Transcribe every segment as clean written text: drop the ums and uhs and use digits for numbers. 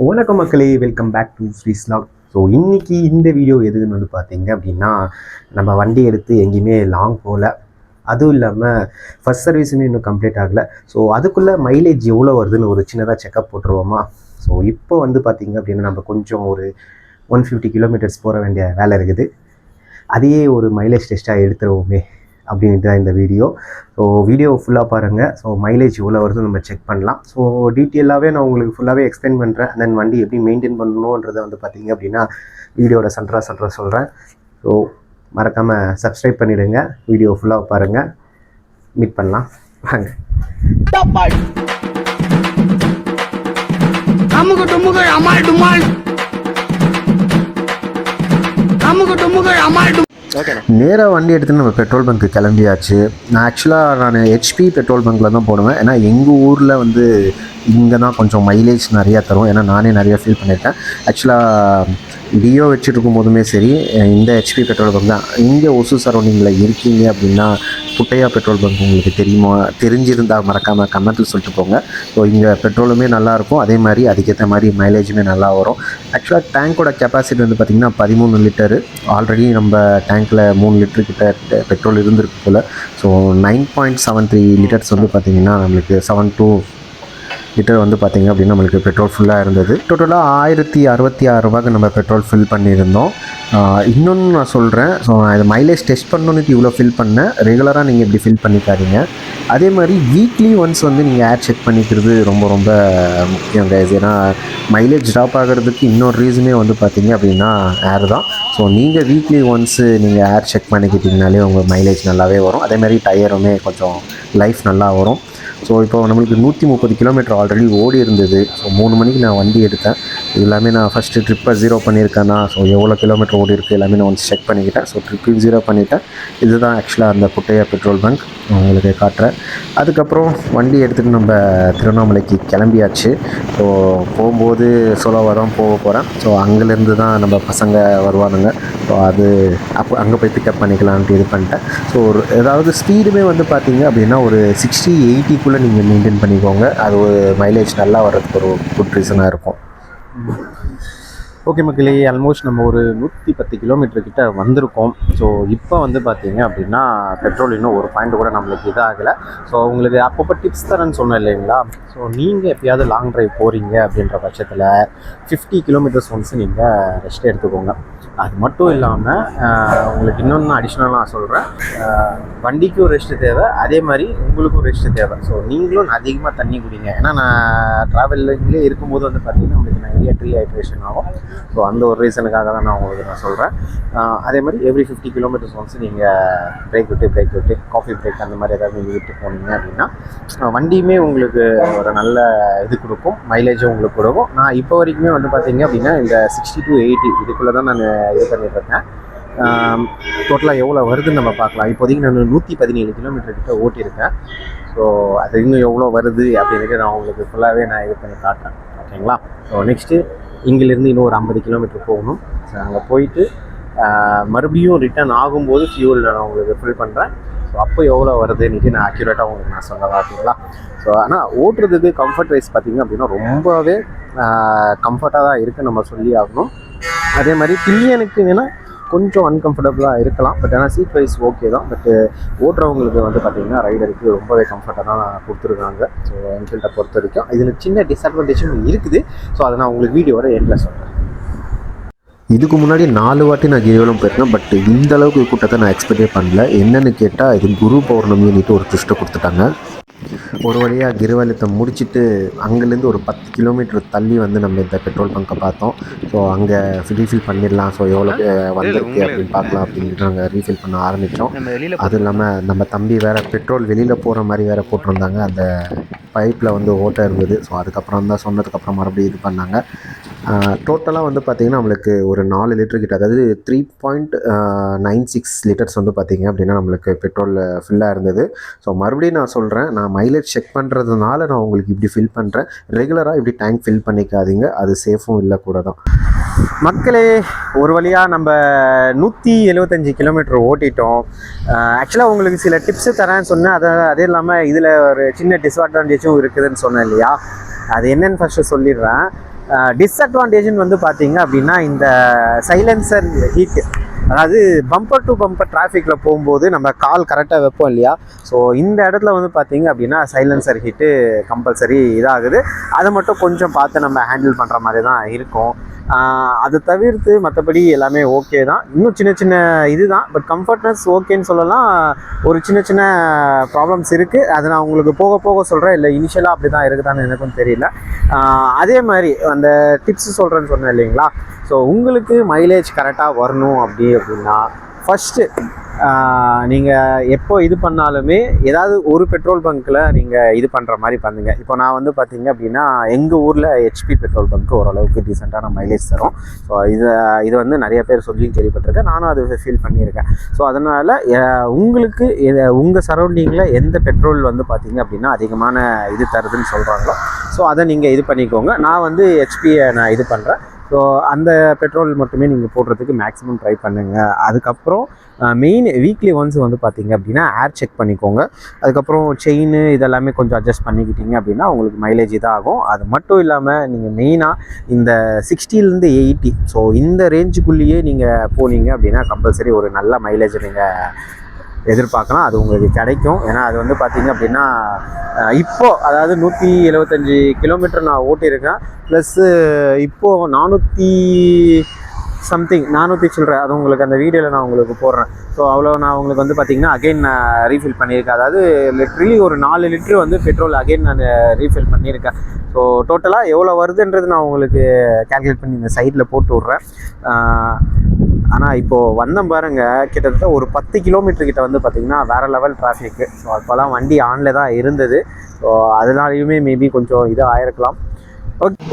வணக்கம் மக்களே, welcome back to ஸ்ரீஸ்லாக். So இன்றைக்கி இந்த வீடியோ எதுன்னு வந்து பார்த்தீங்க அப்படின்னா, நம்ம வண்டி எடுத்து எங்கேயுமே லாங் போகல. அதுவும் இல்லாமல் ஃபஸ்ட் சர்வீஸுமே இன்னும் கம்ப்ளீட் ஆகலை. ஸோ அதுக்குள்ளே மைலேஜ் எவ்வளோ வருதுன்னு ஒரு சின்னதாக செக்அப் போட்டுருவோமா. ஸோ இப்போ வந்து பார்த்திங்க அப்படின்னா நம்ம கொஞ்சம் ஒரு 150 கிலோமீட்டர்ஸ் போக வேண்டிய வேலை இருக்குது. அதையே ஒரு மைலேஜ் டெஸ்ட்டாக எடுத்துருவோமே அப்படின்ட்டு தான் இந்த வீடியோ. ஸோ வீடியோ ஃபுல்லாக பாருங்கள். ஸோ மைலேஜ் எவ்வளோ வருது நம்ம செக் பண்ணலாம். ஸோ டீட்டெயிலாகவே நான் உங்களுக்கு ஃபுல்லாகவே எக்ஸ்பிளைன் பண்ணுறேன். தென் வண்டி எப்படி மெயின்டைன் பண்ணணுன்றதை வந்து பார்த்திங்க அப்படின்னா வீடியோட சென்டராக சொல்கிறேன். ஸோ மறக்காமல் சப்ஸ்கிரைப் பண்ணிவிடுங்க. வீடியோ ஃபுல்லாக பாருங்கள். மீட் பண்ணலாம் வாங்க. நேராக வண்டி எடுத்துன்னு நம்ம பெட்ரோல் பங்க்கு கிளம்பியாச்சு. நான் ஹெச்பி பெட்ரோல் பங்க்கில் தான் போடுவேன். ஏன்னா எங்கள் ஊரில் வந்து இங்கே தான் கொஞ்சம் மைலேஜ் நிறையா தரும். ஏன்னா நானே நிறையா ஃபீல் பண்ணியிருக்கேன். ஆக்சுவலாக டியோ வச்சுட்டு இருக்கும் போதுமே சரி, இந்த ஹெச்பி பெட்ரோல் பங்க் தான். இங்கே ஒசூர் சரௌண்டிங்கில் இருக்கீங்க அப்படின்னா குட்டையா பெட்ரோல் பங்க் உங்களுக்கு தெரிஞ்சிருந்தால் மறக்காமல் கமெண்ட்டில் சொல்லிட்டு போங்க. ஸோ இங்கே பெட்ரோலுமே நல்லாயிருக்கும், அதே மாதிரி அதுக்கேற்ற மாதிரி மைலேஜுமே நல்லா வரும். ஆக்சுவலாக டேங்கோட கெப்பாசிட்டி வந்து பார்த்திங்கன்னா 13 லிட்டரு. ஆல்ரெடி நம்ம டேங்க்கில் 3 லிட்டரு கிட்ட பெட்ரோல் இருந்திருக்கு போல். ஸோ 9.73 லிட்டர்ஸ் வந்து பார்த்திங்கன்னா நம்மளுக்கு 72 லிட்டர் வந்து பார்த்திங்க அப்படின்னா நம்மளுக்கு பெட்ரோல் ஃபுல்லாக இருந்தது. டோட்டலாக 1066 ரூபாய்க்கு நம்ம பெட்ரோல் ஃபில் பண்ணியிருந்தோம். இன்னொன்று நான் சொல்கிறேன். ஸோ நான் இதை மைலேஜ் டெஸ்ட் பண்ணணுன்னு இவ்வளோ ஃபில் பண்ணேன். ரெகுலராக நீங்கள் இப்படி ஃபில் பண்ணிக்காதீங்க. அதே மாதிரி வீக்லி ஒன்ஸ் வந்து நீங்கள் ஏர் செக் பண்ணிக்கிறது ரொம்ப ரொம்ப முக்கியம் கைஸ். ஏன்னா மைலேஜ் ட்ராப் ஆகிறதுக்கு இன்னொரு ரீசனே வந்து பார்த்திங்க அப்படின்னா ஏர் தான். ஸோ நீங்கள் வீக்லி ஒன்ஸு நீங்கள் ஏர் செக் பண்ணிக்கிட்டிங்கனாலே உங்கள் மைலேஜ் நல்லாவே வரும். அதே மாதிரி டயருமே கொஞ்சம் லைஃப் நல்லா வரும். ஸோ இப்போ நம்மளுக்கு 130 கிலோமீட்டர் ஆல்ரெடி ஓடி இருந்தது. ஸோ 3 மணிக்கு நான் வண்டி எடுத்தேன். இது எல்லாமே நான் ஃபஸ்ட்டு ட்ரிப்பை 0 பண்ணியிருக்கேன்னா, ஸோ எவ்வளோ கிலோமீட்டர் ஓடி இருக்குது எல்லாமே நான் ஒன்ஸ் செக் பண்ணிக்கிட்டேன். ஸோ ட்ரிப்பையும் 0 பண்ணிவிட்டேன். இதுதான் ஆக்சுவலாக அந்த குட்டையா பெட்ரோல் பங்க் உங்களுக்கு காட்டுறேன். அதுக்கப்புறம் வண்டி எடுத்துகிட்டு நம்ம திருவண்ணாமலைக்கு கிளம்பியாச்சு. ஸோ போகும்போது சோலோவாக தான் போக போகிறேன். ஸோ அங்கேருந்து தான் நம்ம பசங்க வருவானுங்க. ஸோ அது அங்கே போய் பிக்கப் பண்ணிக்கலான்ட்டு இது பண்ணிட்டேன். ஸோ ஏதாவது ஸ்பீடுமே வந்து பார்த்திங்க அப்படின்னா ஒரு 60-80 நீங்கள் மெயின்டைன் பண்ணிக்கோங்க. அது ஒரு மைலேஜ் நல்லா வர்றதுக்கு ஒரு குட் ரீசனாக இருக்கும். ஓகே மக்களே, ஆல்மோஸ்ட் நம்ம ஒரு 110 கிலோமீட்டர் கிட்ட வந்திருக்கோம். ஸோ இப்போ வந்து பார்த்தீங்க அப்படின்னா பெட்ரோல் இன்னும் ஒரு பாயிண்ட் கூட நம்மளுக்கு இதாகலை. ஸோ உங்களுக்கு அப்பப்போ டிப்ஸ் தரேன்னு சொன்னேன் இல்லைங்களா. ஸோ நீங்கள் எப்பயாவது லாங் ட்ரைவ் போகிறீங்க அப்படின்ற பட்சத்தில் 50 கிலோமீட்டர்ஸ் ஒன்ஸ் நீங்கள் ரெஸ்ட் எடுத்துக்கோங்க. அது மட்டும் இல்லாமல் உங்களுக்கு இன்னொன்று அடிஷ்னலாக சொல்கிறேன். வண்டிக்கும் ரெஸ்ட்டு தேவை, அதே மாதிரி உங்களுக்கும் ரெஸ்ட்டு தேவை. ஸோ நீங்களும் அதிகமாக தண்ணி குடிங்க. ஏன்னா நான் ட்ராவலிங்லேயே இருக்கும்போது வந்து பார்த்திங்கன்னா உங்களுக்கு நிறைய ஹைட்ரேஷன் ஆகும். ஸோ அந்த ஒரு ரீசனுக்காக தான் நான் உங்களுக்கு நான் சொல்கிறேன். அதே மாதிரி எவ்ரி 50 கிலோமீட்டர்ஸ் ஒன்ஸ் நீங்கள் பிரேக் விட்டு காஃபி பிரேக் அந்த மாதிரி ஏதாவது நீங்கள் விட்டு போனீங்க அப்படின்னா வண்டியுமே உங்களுக்கு ஒரு நல்ல இது கொடுக்கும், மைலேஜும் உங்களுக்கு கொடுக்கும். நான் இப்போ வரைக்குமே வந்து பார்த்திங்க அப்படின்னா இந்த 60 to 80 இதுக்குள்ளே தான் நான் இது பண்ணிட்டுருக்கேன். டோட்டலாக எவ்வளோ வருதுன்னு நம்ம பார்க்கலாம். இப்போதைக்கு நான் 117 கிலோமீட்டர் கிட்ட ஓட்டியிருக்கேன். ஸோ அது இன்னும் எவ்வளோ வருது அப்படின்ட்டு நான் உங்களுக்கு ஃபுல்லாகவே நான் இது பண்ணி காட்டுறேன். ஓகேங்களா. ஸோ நெக்ஸ்ட்டு இங்கிலேருந்து இன்னும் ஒரு 50 கிலோமீட்டர் போகணும். ஸோ அங்கே போயிட்டு மறுபடியும் ரிட்டர்ன் ஆகும்போது ஃபியூல் நான் உங்களுக்கு ஃபில் பண்ணுறேன். ஸோ அப்போ எவ்வளோ வருதுன்னுட்டு நான் அக்யூரேட்டாக உங்களுக்கு நான் சொல்ல ஓகேங்களா. ஸோ ஆனால் ஓட்டுறதுக்கு கம்ஃபர்ட் வைஸ் பார்த்திங்க அப்படின்னா ரொம்பவே கம்ஃபர்ட்டாக தான் இருக்குது நம்ம சொல்லி ஆகணும். அதே மாதிரி பில்லியனுக்கு வேணால் கொஞ்சம் அன்கம்ஃபர்டபுளாக இருக்கலாம். பட் ஆனால் சீட் வைஸ் ஓகே தான். பட்டு ஓட்டுறவங்களுக்கு வந்து பார்த்திங்கன்னா ரைடருக்கு ரொம்பவே கம்ஃபர்ட்டாக தான் கொடுத்துருக்காங்க. ஸோ என்ஃபீல்டை பொறுத்த வரைக்கும் இதில் சின்ன டிஸ்அட்வான்டேஜும் இருக்குது. ஸோ அதை நான் உங்களுக்கு வீடியோட எண்டில் சொல்கிறேன். இதுக்கு முன்னாடி 4 வாட்டி நான் கிரிவலம் போயிருக்கேன். பட் இந்த அளவுக்கு கூட்டத்தை நான் எக்ஸ்பெக்டே பண்ணல. என்னென்னு கேட்டால் இது குரு பௌர்ணமின்னுட்டு ஒரு ட்விஸ்ட்டை கொடுத்துட்டாங்க. ஒரு வழியாக கிரிவலத்தை முடிச்சுட்டு அங்கேருந்து ஒரு 10 கிலோமீட்டர் தள்ளி வந்து நம்ம இந்த பெட்ரோல் பங்கை பார்த்தோம். ஸோ அங்கே ரீஃபில் பண்ணிடலாம். ஸோ எவ்வளோ வந்திருக்கு அப்படின்னு பார்க்கலாம் அப்படின்ட்டு நாங்கள் ரீஃபில் பண்ண ஆரம்பித்தோம். அதுவும் இல்லாமல் நம்ம தம்பி வேறு பெட்ரோல் வெளியில் போகிற மாதிரி வேறு போட்டிருந்தாங்க. அந்த பைப்பில் வந்து ஓட்டை இருந்தது. ஸோ அதுக்கப்புறம் தான் சொன்னதுக்கப்புறம் மறுபடியும் இது பண்ணாங்க. டோட்டலாக வந்து பார்த்திங்கன்னா நம்மளுக்கு ஒரு 4 லிட்டர் கிட்ட, அதாவது 3.96 லிட்டர்ஸ் வந்து பார்த்திங்க அப்படின்னா நம்மளுக்கு பெட்ரோலில் ஃபில்லாக இருந்தது. ஸோ மறுபடியும் நான் சொல்கிறேன், நான் மைலேஜ் செக் பண்ணுறதுனால நான் உங்களுக்கு இப்படி ஃபில் பண்ணுறேன். ரெகுலராக இப்படி டேங்க் ஃபில் பண்ணிக்காதீங்க, அது சேஃபும் இல்லை கூட தான். மக்களே, ஒரு வழியாக நம்ம 175 கிலோமீட்டர் ஓட்டிட்டோம். ஆக்சுவலாக உங்களுக்கு சில டிப்ஸு தரேன்னு சொன்னேன். அதே இல்லாமல் இதில் ஒரு சின்ன டிஸ்அட்வான்டேஜும் இருக்குதுன்னு சொன்னேன் இல்லையா. அது என்னென்னு ஃபஸ்ட்டு சொல்லிடுறேன். டிஸ்அட்வான்டேஜ்னு வந்து பார்த்தீங்க அப்படின்னா இந்த சைலன்சர் ஹீட்டு, அதாவது பம்பர் டு பம்பர் டிராஃபிக்கில் போகும்போது நம்ம கால் கரெக்டாக வைப்போம் இல்லையா, ஸோ இந்த இடத்துல வந்து பார்த்தீங்க அப்படின்னா சைலன்சர் ஹீட்டு கம்பல்சரி இதாகுது. அதை மட்டும் கொஞ்சம் பார்த்து நம்ம ஹேண்டில் பண்ணுற மாதிரி தான் இருக்கும். அதை தவிர்த்து மற்றபடி எல்லாமே ஓகே தான். இன்னும் சின்ன சின்ன இதுதான், பட் கம்ஃபர்ட்னஸ் ஓகேன்னு சொல்லலாம். ஒரு சின்ன சின்ன ப்ராப்ளம்ஸ் இருக்குது, அதை நான் உங்களுக்கு போக போக சொல்கிறேன். இல்லை இனிஷியலாக அப்படி தான் இருக்குதான்னு எனக்கும் தெரியல. அதே மாதிரி அந்த டிப்ஸ் சொல்கிறேன்னு சொன்னேன் இல்லைங்களா, ஸோ உங்களுக்கு மைலேஜ் கரெக்டாக வரணும் அப்படின்னா ஃபஸ்ட்டு நீங்கள் எப்போ இது பண்ணாலுமே ஏதாவது ஒரு பெட்ரோல் பங்க்கில் நீங்கள் இது பண்ணுற மாதிரி பண்ணுங்கள். இப்போ நான் வந்து பார்த்தீங்க அப்படின்னா எங்கள் ஊரில் ஹெச்பி பெட்ரோல் பங்க்கு ஓரளவுக்கு டீசெண்டான மைலேஜ் தரும். ஸோ இது வந்து நிறைய பேர் சொல்லி கேள்விப்பட்டிருக்கேன், நானும் அது ஃபீல் பண்ணியிருக்கேன். ஸோ அதனால் உங்களுக்கு உங்கள் சரௌண்டிங்கில் எந்த பெட்ரோல் வந்து பார்த்தீங்க அப்படின்னா அதிகமான இது தருதுன்னு சொல்கிறாங்களோ, ஸோ அதை நீங்கள் இது பண்ணிக்கோங்க. நான் வந்து ஹெச்பியை நான் இது பண்ணுறேன். ஸோ அந்த பெட்ரோல் மட்டுமே நீங்கள் போடுறதுக்கு மேக்ஸிமம் ட்ரை பண்ணுங்கள். அதுக்கப்புறம் மெயின் வீக்லி ஒன்ஸ் வந்து பார்த்தீங்க அப்படின்னா ஏர் செக் பண்ணிக்கோங்க. அதுக்கப்புறம் செயின் இதெல்லாமே கொஞ்சம் அட்ஜஸ்ட் பண்ணிக்கிட்டீங்க அப்படின்னா உங்களுக்கு மைலேஜ் இதாகும். அது மட்டும் இல்லாமல் நீங்கள் மெயினாக இந்த 60லேருந்து 80, ஸோ இந்த ரேஞ்சுக்குள்ளேயே நீங்கள் போனீங்க அப்படின்னா கம்பல்சரி ஒரு நல்ல மைலேஜ் நீங்கள் எதிர்பார்க்கலாம். அது உங்களுக்கு கிடைக்கும். ஏன்னா அது வந்து பார்த்தீங்க அப்படின்னா இப்போது அதாவது 175 கிலோமீட்டர் நான் ஓட்டியிருக்கேன். ப்ளஸ்ஸு இப்போது 400 சில்லற, அது உங்களுக்கு அந்த வீடியோவில் நான் உங்களுக்கு போடுறேன். ஸோ அவ்வளோ நான் உங்களுக்கு வந்து பார்த்திங்கன்னா அகைன் நான் ரீஃபில் பண்ணியிருக்கேன். அதாவது லிட்ரலி ஒரு 4 லிட்டரு வந்து பெட்ரோல் அகைன் நான் ரீஃபில் பண்ணியிருக்கேன். ஸோ டோட்டலாக எவ்வளோ வருதுன்றது நான் உங்களுக்கு கேல்குலேட் பண்ணி இந்த சைடில் போட்டு விட்றேன். ஆனால் இப்போது வந்தேன் பாருங்கள், கிட்டத்தட்ட ஒரு 10 கிலோமீட்டர் கிட்ட வந்து பார்த்திங்கன்னா வேறு லெவல் டிராஃபிக்கு. ஸோ அப்போல்லாம் வண்டி ஆனில் தான் இருந்தது. ஸோ அதனாலையுமே மேபி கொஞ்சம் இது ஆயிருக்கலாம்.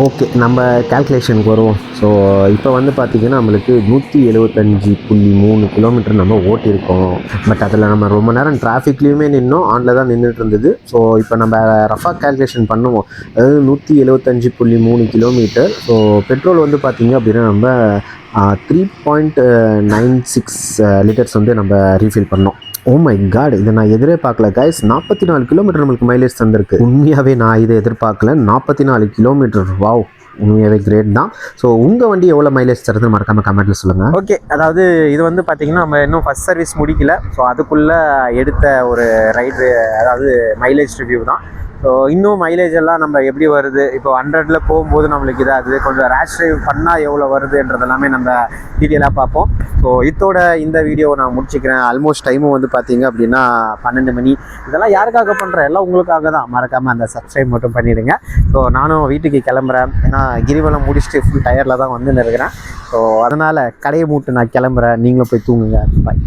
ஓகே, நம்ம கேல்குலேஷனுக்கு வருவோம். ஸோ இப்போ வந்து பார்த்திங்கன்னா நம்மளுக்கு 175.3 கிலோமீட்டர் நம்ம ஓட்டியிருக்கோம். பட் அதில் நம்ம ரொம்ப நேரம் டிராஃபிக்லேயுமே நின்னோம், ஆனில் தான் நின்றுட்டு இருந்தது. ஸோ இப்போ நம்ம ரஃபாக கேல்குலேஷன் பண்ணுவோம். அதாவது 175.3 கிலோமீட்டர். ஸோ பெட்ரோல் வந்து பார்த்திங்க அப்படின்னா நம்ம 3.96 லிட்டர்ஸ் வந்து நம்ம ரீஃபில் பண்ணோம். ஓ மை காட், இதை நான் எதிரே பார்க்கல கைஸ். 44 கிலோமீட்டர் நம்மளுக்கு மைலேஜ் தந்திருக்கு. உண்மையாகவே நான் இதை எதிர்பார்க்கல. 44 கிலோமீட்டர், வாவ், உண்மையாகவே கிரேட் தான். ஸோ உங்கள் வண்டி எவ்வளோ மைலேஜ் தருதுன்னு மறக்காமல் கமெண்ட்டில் சொல்லுங்கள். ஓகே, அதாவது இது வந்து பார்த்திங்கன்னா நம்ம இன்னும் ஃபஸ்ட் சர்வீஸ் முடிக்கல. ஸோ அதுக்குள்ளே எடுத்த ஒரு ரைடு, அதாவது மைலேஜ் ரிவ்யூ தான். ஸோ இன்னும் மைலேஜ் எல்லாம் நம்ம எப்படி வருது, இப்போ 100ல் போகும்போது நம்மளுக்கு இதாகுது, கொஞ்சம் ரேஷ் ட்ரைவ் பண்ணால் எவ்வளோ வருதுன்றதெல்லாமே நம்ம டீட்டெயிலாக பார்ப்போம். ஸோ இதோட இந்த வீடியோவை நான் முடிச்சுக்கிறேன். ஆல்மோஸ்ட் டைமும் வந்து பார்த்தீங்க அப்படின்னா 12 மணி. இதெல்லாம் யாருக்காக பண்ணுறேன், எல்லாம் உங்களுக்காக தான். மறக்காமல் அந்த சப்ஸ்கிரைப் மட்டும் பண்ணிவிடுங்க. ஸோ நானும் வீட்டுக்கு கிளம்புறேன். ஏன்னா கிரிவலம் முடிச்சுட்டு ஃபுல் டயரில் தான் வந்து இருக்கிறேன். ஸோ அதனால் கடையை மூட்டு நான் கிளம்புறேன். நீங்களும் போய் தூங்குங்க. பாய்.